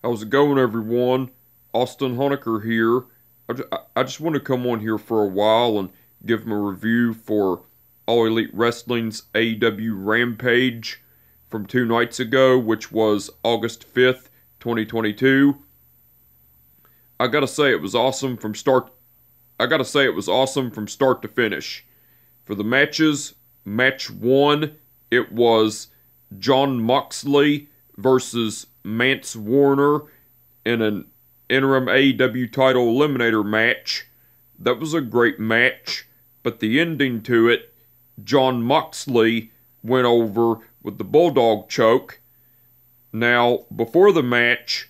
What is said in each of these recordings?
How's it going, everyone? Austin Honecker here. I just want to come on here for a while and give them a review for All Elite Wrestling's AEW Rampage from 2 nights ago, which was August 5th, 2022. I gotta say it was awesome from start. I gotta say it was awesome from start to finish. For the matches, match one, it was Jon Moxley versus Mance Warner in an interim AEW title eliminator match. That was a great match, but the ending to it, Jon Moxley went over with the Bulldog choke. Now, before the match,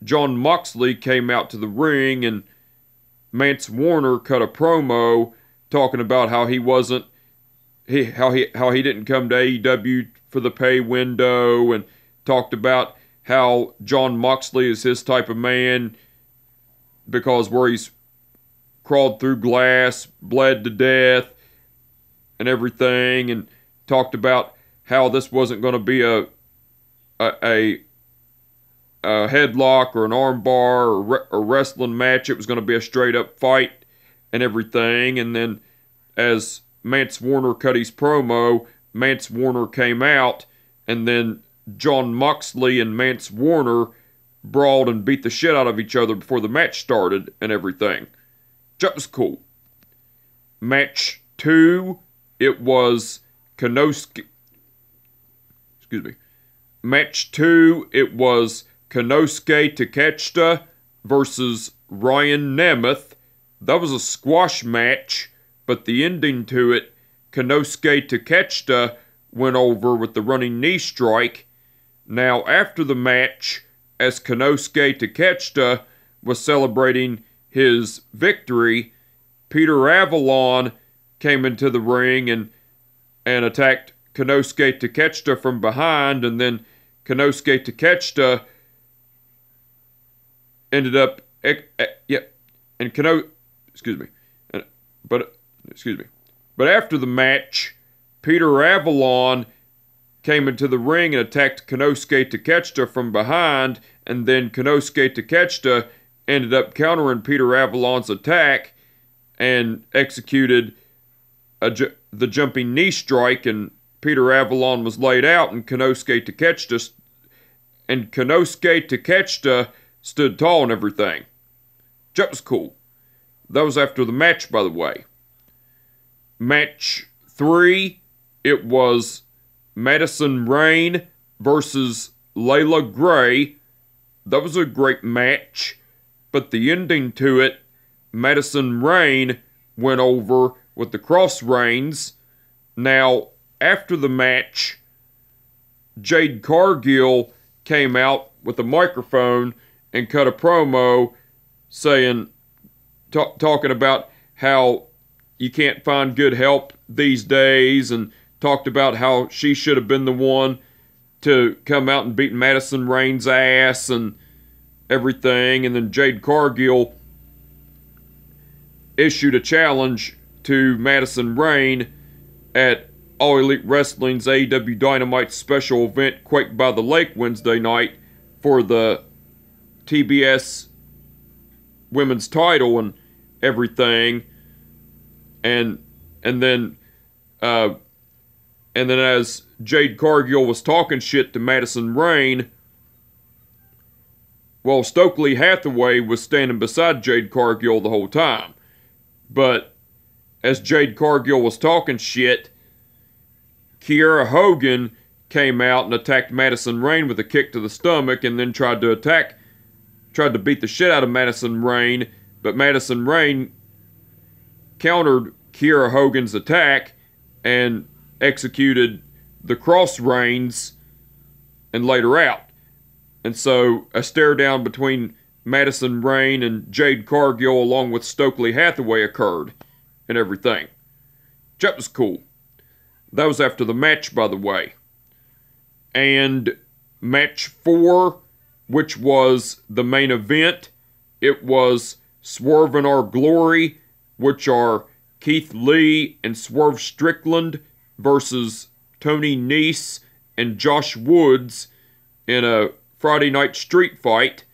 Jon Moxley came out to the ring and Mance Warner cut a promo talking about how he wasn't how he didn't come to AEW for the pay window, and talked about how Jon Moxley is his type of man because where he's crawled through glass, bled to death, and everything, and talked about how this wasn't going to be a headlock or an armbar or a wrestling match. It was going to be a straight up fight and everything. And then as Mance Warner cut his promo, Mance Warner came out, and then Jon Moxley and Mance Warner brawled and beat the shit out of each other before the match started and everything. That was cool. Match two, it was Konosuke. Match two, it was Konosuke Takeshita versus Ryan Nemeth. That was a squash match, but the ending to it, Konosuke Takeshita went over with the running knee strike. Now, after the match, as Konosuke Takeshita was celebrating his victory, Peter Avalon came into the ring and attacked Konosuke Takeshita from behind, and then Konosuke Takeshita ended up, But after the match, Peter Avalon came into the ring and attacked Konosuke Takeshita from behind, and then Konosuke Takeshita ended up countering Peter Avalon's attack and executed the jumping knee strike, and Peter Avalon was laid out, and Konosuke Takeshita stood tall and everything. That was cool. That was after the match, by the way. Match three, it was Madison Rayne versus Layla Gray. That was a great match, but the ending to it, Madison Rayne went over with the cross reins. Now, after the match, Jade Cargill came out with a microphone and cut a promo saying, talking about how you can't find good help these days, and talked about how she should have been the one to come out and beat Madison Rayne's ass and everything. And then Jade Cargill issued a challenge to Madison Rayne at All Elite Wrestling's AEW Dynamite special event Quake by the Lake Wednesday night for the TBS women's title and everything. And then as Jade Cargill was talking shit to Madison Rayne, well, Stokely Hathaway was standing beside Jade Cargill the whole time. But as Jade Cargill was talking shit, Kiera Hogan came out and attacked Madison Rayne with a kick to the stomach, and then tried to beat the shit out of Madison Rayne, but Madison Rayne countered Kiera Hogan's attack and executed the cross reins and laid her out. And so a stare down between Madison Rayne and Jade Cargill along with Stokely Hathaway occurred and everything. That was cool. That was after the match, by the way. And match four, which was the main event, it was Swerve in Our Glory, which are Keith Lee and Swerve Strickland versus Tony Nese and Josh Woods in a Friday Night Street Fight.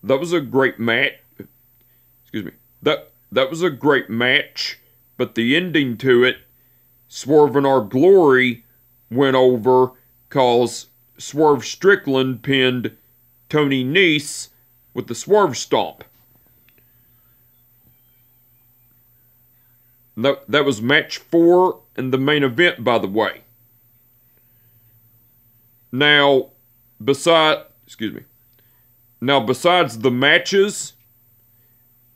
That was a great match. Excuse me. That was a great match, but the ending to it, Swerve in Our Glory went over cause Swerve Strickland pinned Tony Nese with the Swerve Stomp. That was match 4 in the main event, by the way. Now, besides the matches,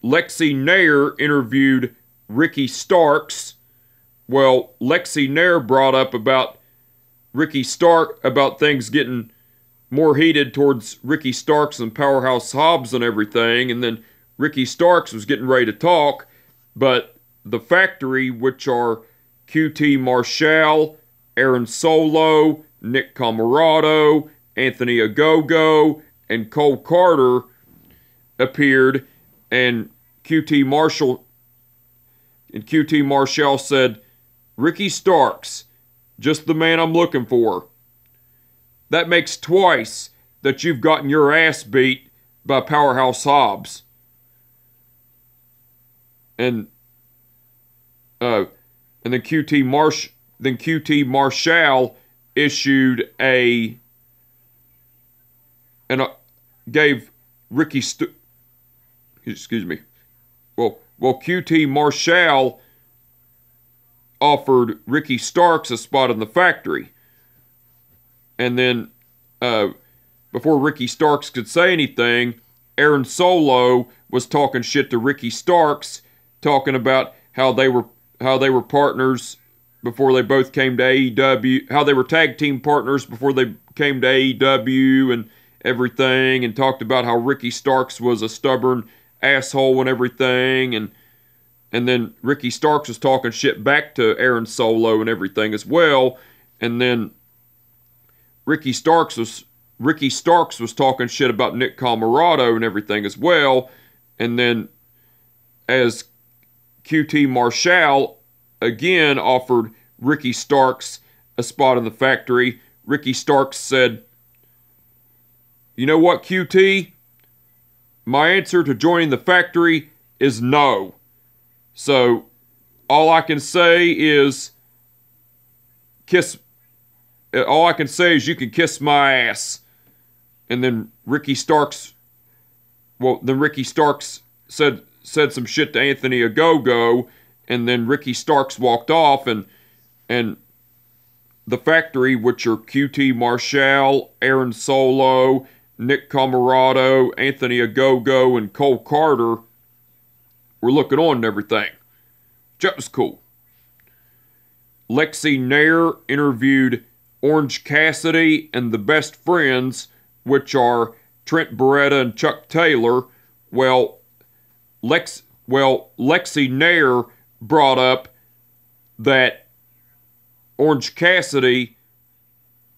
Lexi Nair interviewed Ricky Starks. Well, Lexi Nair brought up about things getting more heated towards Ricky Starks and Powerhouse Hobbs and everything, and then Ricky Starks was getting ready to talk, but the Factory, which are QT Marshall, Aaron Solo, Nick Comoroto, Anthony Ogogo, and Cole Carter appeared, and QT Marshall said, "Ricky Starks, just the man I'm looking for. That makes twice that you've gotten your ass beat by Powerhouse Hobbs." And then QT Marshall issued gave Ricky QT Marshall offered Ricky Starks a spot in the Factory. And then, before Ricky Starks could say anything, Aaron Solo was talking shit to Ricky Starks, talking about how they were partners before they both came to AEW, how they were tag team partners before they came to AEW and everything, and talked about how Ricky Starks was a stubborn asshole and everything, and then Ricky Starks was talking shit back to Aaron Solo and everything as well, and then Ricky Starks was talking shit about Nick Comoroto and everything as well, and then as QT Marshall again offered Ricky Starks a spot in the Factory, Ricky Starks said, "You know what, QT? My answer to joining the Factory is no. So, all I can say is you can kiss my ass." And then Ricky Starks said some shit to Anthony Ogogo, and then Ricky Starks walked off, and the Factory, which are QT Marshall, Aaron Solo, Nick Comoroto, Anthony Ogogo, and Cole Carter, were looking on and everything. That was cool. Lexi Nair interviewed Orange Cassidy and the Best Friends, which are Trent Beretta and Chuck Taylor. Well, Lexi Nair brought up that Orange Cassidy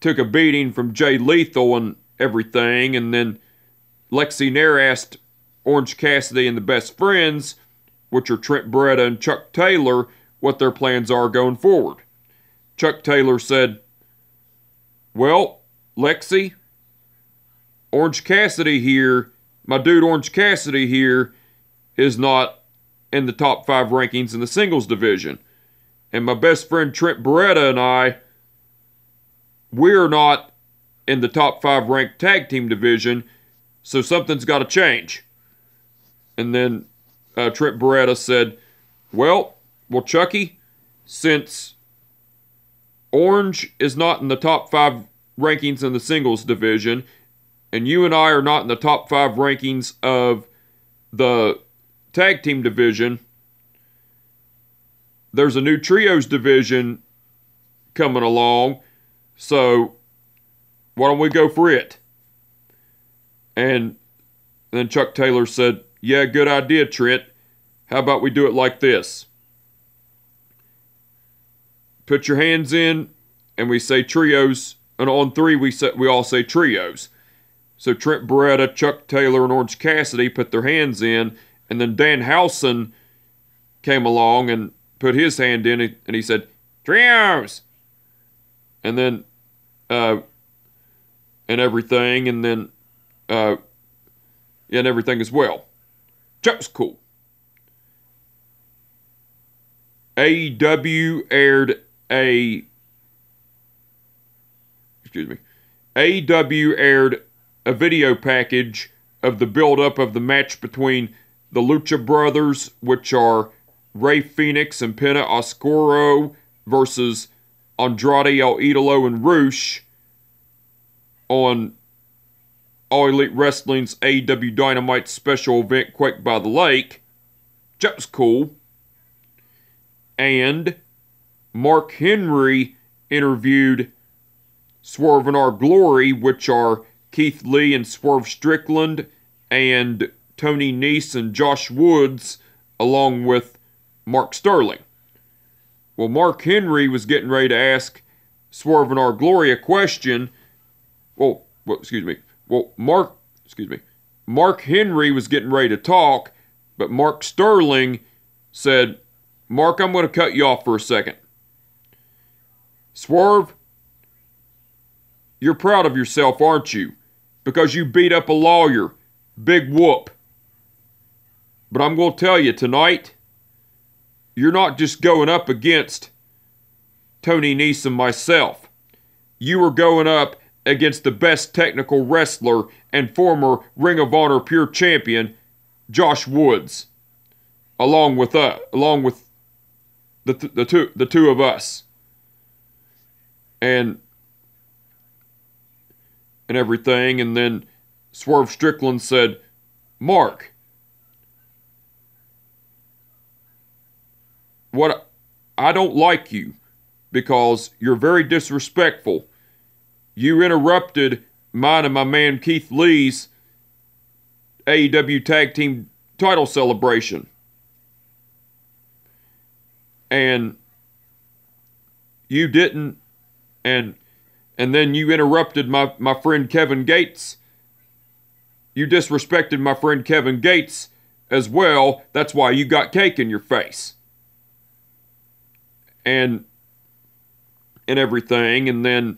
took a beating from Jay Lethal and everything, and then Lexi Nair asked Orange Cassidy and the Best Friends, which are Trent Beretta and Chuck Taylor, what their plans are going forward. Chuck Taylor said, "Well, Lexi, Orange Cassidy here, my dude Orange Cassidy here, is not in the top 5 rankings in the singles division. And my best friend Trent Beretta and we're not in the top 5 ranked tag team division, so something's got to change." And then Trent Beretta said, well, Chucky, since Orange is not in the top 5 rankings in the singles division, and you and I are not in the top 5 rankings of the tag team division, there's a new trios division coming along, so why don't we go for it? And then Chuck Taylor said, "Yeah, good idea, Trent. How about we do it like this? Put your hands in, and we say trios, and on 3 we all say trios." So Trent Beretta, Chuck Taylor, and Orange Cassidy put their hands in, and then Dan Housen came along and put his hand in, and he said, "Trios!" And then, and everything, and then uh, and everything as well. That was cool. AEW aired a AEW aired a video package of the build-up of the match between the Lucha Brothers, which are Rey Fenix and Penta Oscuro, versus Andrade El Idolo and Rush on All Elite Wrestling's AEW Dynamite special event Quake by the Lake. That was cool. And Mark Henry interviewed Swerve and Our Glory, which are Keith Lee and Swerve Strickland, and Tony Nese and Josh Woods, along with Mark Sterling. Well, Mark Henry was getting ready to ask Swerve and Our Glory a question. Mark Henry was getting ready to talk, but Mark Sterling said, "Mark, I'm going to cut you off for a second. Swerve, you're proud of yourself, aren't you? Because you beat up a lawyer. Big whoop. But I'm going to tell you tonight, you're not just going up against Tony Nese and myself. You were going up against the best technical wrestler and former Ring of Honor Pure Champion, Josh Woods, along with the two of us, and everything." And then Swerve Strickland said, "Mark, what I don't like you because you're very disrespectful. You interrupted mine and my man Keith Lee's AEW Tag Team title celebration. And you didn't, and then you interrupted my friend Kevin Gates. You disrespected my friend Kevin Gates as well. That's why you got cake in your face." And everything, and then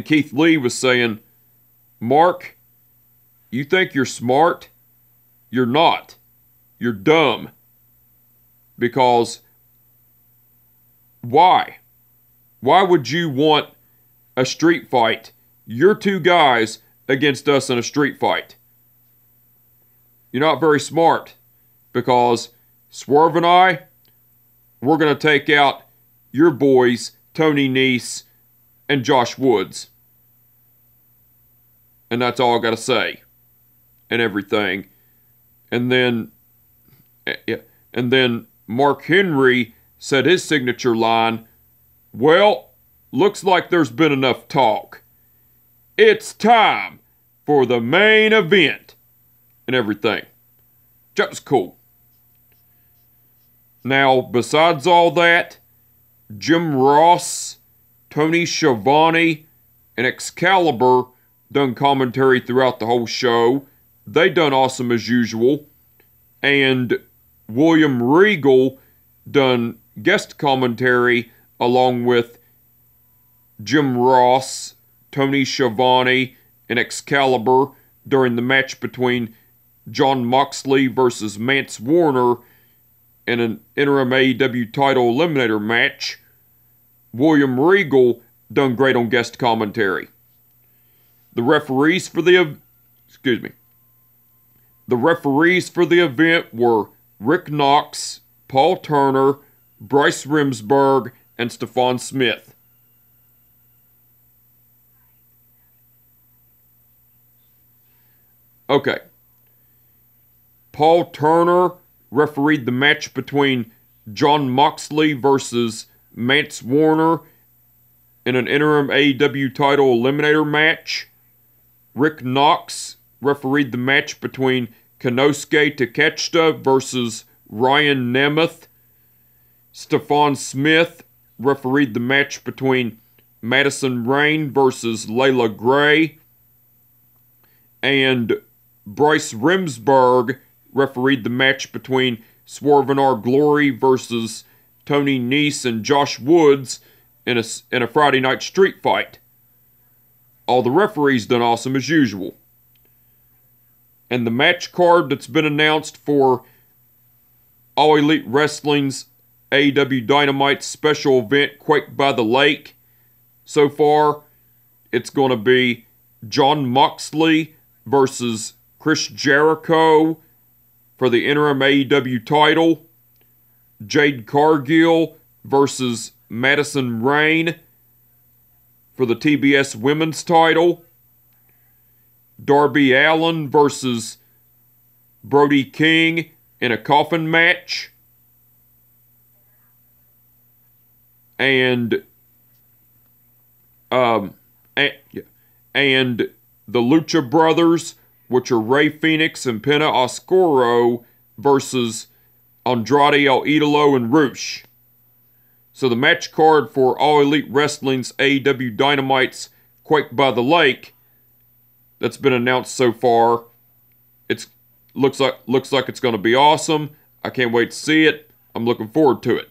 Keith Lee was saying, "Mark, you think you're smart? You're not. You're dumb. Because why? Why would you want a street fight? You're two guys against us in a street fight. You're not very smart. Because Swerve and I, we're going to take out your boys, Tony Nese and Josh Woods. And that's all I got to say." And everything. And then Mark Henry said his signature line, "Well, looks like there's been enough talk. It's time for the main event." And everything. That was cool. Now, besides all that, Jim Ross, Tony Schiavone, and Excalibur done commentary throughout the whole show. They done awesome as usual. And William Regal done guest commentary along with Jim Ross, Tony Schiavone, and Excalibur during the match between Jon Moxley versus Mance Warner in an interim AEW title eliminator match. William Regal done great on guest commentary. The referees for the event were Rick Knox, Paul Turner, Bryce Remsburg, and Stephon Smith. Okay. Paul Turner refereed the match between Jon Moxley versus Mance Warner in an interim AEW title eliminator match. Rick Knox refereed the match between Konosuke Takeshita versus Ryan Nemeth. Stephon Smith refereed the match between Madison Rayne versus Layla Gray. And Bryce Remsburg refereed the match between Swerve and Our Glory versus Tony Nese and Josh Woods in a Friday night street fight. all the referees done awesome as usual. And the match card that's been announced for All Elite Wrestling's AEW Dynamite special event, Quake by the Lake, so far, it's going to be Jon Moxley versus Chris Jericho for the interim AEW title, Jade Cargill versus Madison Rayne for the TBS Women's title, Darby Allin versus Brody King in a coffin match, and the Lucha Brothers, which are Rey Fenix and Penta Oscuro, versus Andrade El Idolo and Rush. So the match card for All Elite Wrestling's AEW Dynamite's Quake by the Lake that's been announced so far, looks like it's going to be awesome. I can't wait to see it. I'm looking forward to it.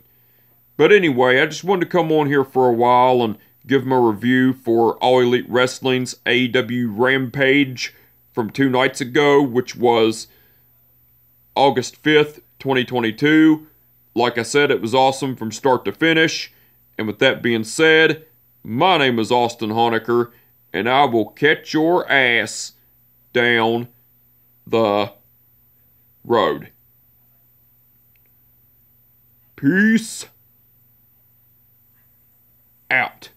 But anyway, I just wanted to come on here for a while and give them a review for All Elite Wrestling's AEW Rampage from 2 nights ago, which was August 5th, 2022. Like I said, it was awesome from start to finish. And with that being said, my name is Austin Honecker, and I will catch your ass down the road. Peace out.